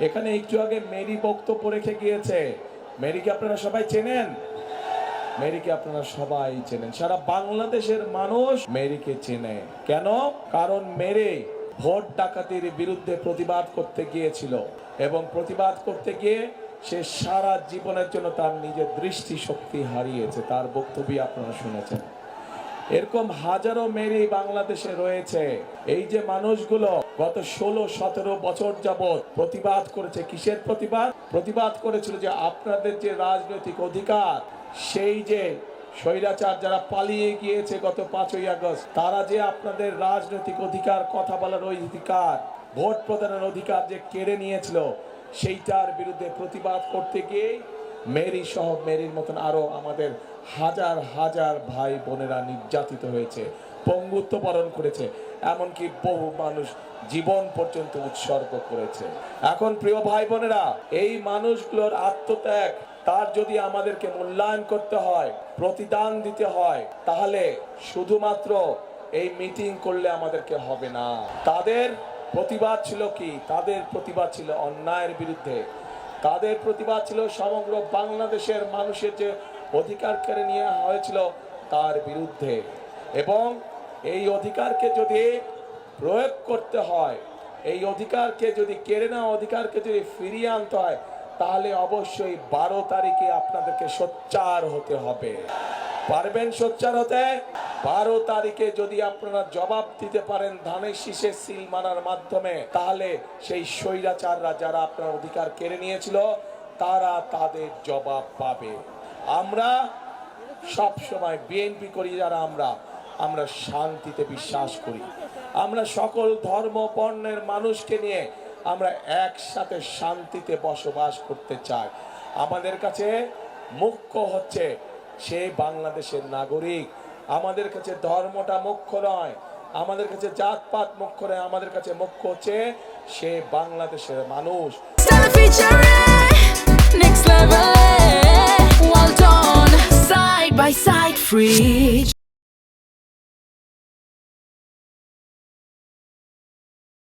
এখানে একটু আগে মেরি বক্তব্য রেখে গিয়েছে। মেরিকে আপনারা সবাই চেনেন? মেরিকে আপনারা সবাই চেনেন, সারা বাংলাদেশের মানুষ মেরিকে চেনে। কেন? কারণ মেরি ভোট ডাকাতির বিরুদ্ধে প্রতিবাদ করতে গিয়েছিল এবং প্রতিবাদ করতে গিয়ে সে সারা জীবনের জন্য তার নিজের দৃষ্টিশক্তি হারিয়েছে। তার বক্তব্য আপনারা শুনেছেন। এরকম হাজারো মেরি বাংলাদেশে রয়েছে। এই যে মানুষগুলো গত 16-17 বছর যাবত প্রতিবাদ করেছে, কিসের প্রতিবাদ? প্রতিবাদ করেছিল যে আপনাদের যে রাজনৈতিক অধিকার, সেই যে স্বৈরাচার যারা পালিয়ে গিয়েছে গত 5ই আগস্ট, তারা যে আপনাদের রাজনৈতিক অধিকার, কথা বলার অধিকার, ভোট প্রদানের অধিকার যে কেড়ে নিয়েছিল, সেইটার বিরুদ্ধে প্রতিবাদ করতে গিয়ে মেরি সহ মেরির মতন আরো আমাদের হাজার হাজার ভাই বোনেরা নির্যাতিত হয়েছে, পঙ্গুত্ব বরণ করেছে, এমনকি বহু মানুষ জীবন পর্যন্ত উৎসর্গ করেছে। এখন প্রিয় ভাই বোনেরা, এই মানুষগুলোর আত্মত্যাগ, তার যদি আমাদেরকে মূল্যায়ন করতে হয়, প্রতিদান দিতে হয়, তাহলে শুধুমাত্র এই মিটিং করলে আমাদেরকে হবে না। তাদের প্রতিবাদ ছিল কি? তাদের প্রতিবাদ ছিল অন্যায়ের বিরুদ্ধে। তাদের প্রতিবাদ ছিল সমগ্র বাংলাদেশের মানুষের যে অধিকার কেড়ে নিয়ে হয়েছিল তার বিরুদ্ধে। এবং এই অধিকারকে যদি প্রয়োগ করতে হয়, এই অধিকারকে যদি কেড়ে নেওয়া অধিকারকে যদি ফিরিয়ে আনতে হয়, তাহলে অবশ্যই 12 তারিখে আপনাদেরকে সোচ্চার হতে হবে। পারবেন সোচ্চার হতে? 12 তারিখে যদি আপনারা জবাব দিতে পারেন ধানের শীষে সিল মারার মাধ্যমে, তাহলে সেই স্বৈরাচাররা যারা আপনার অধিকার কেড়ে নিয়েছিল, তারা তাদের জবাব পাবে। আমরা সব সময় বিএনপি করি যারা, আমরা শান্তিতে বিশ্বাস করি। আমরা সকল ধর্ম বর্ণের মানুষকে নিয়ে আমরা একসাথে শান্তিতে বসবাস করতে চাই। আমাদের কাছে মুখ্য হচ্ছে সে বাংলাদেশের নাগরিক। আমাদের কাছে ধর্মটা মুখ্য নয়, আমাদের কাছে জাতপাত মুখ্য নয়, আমাদের কাছে মুখ্য হচ্ছে সে বাংলাদেশের মানুষ। Next level, well done, side by side, fridge.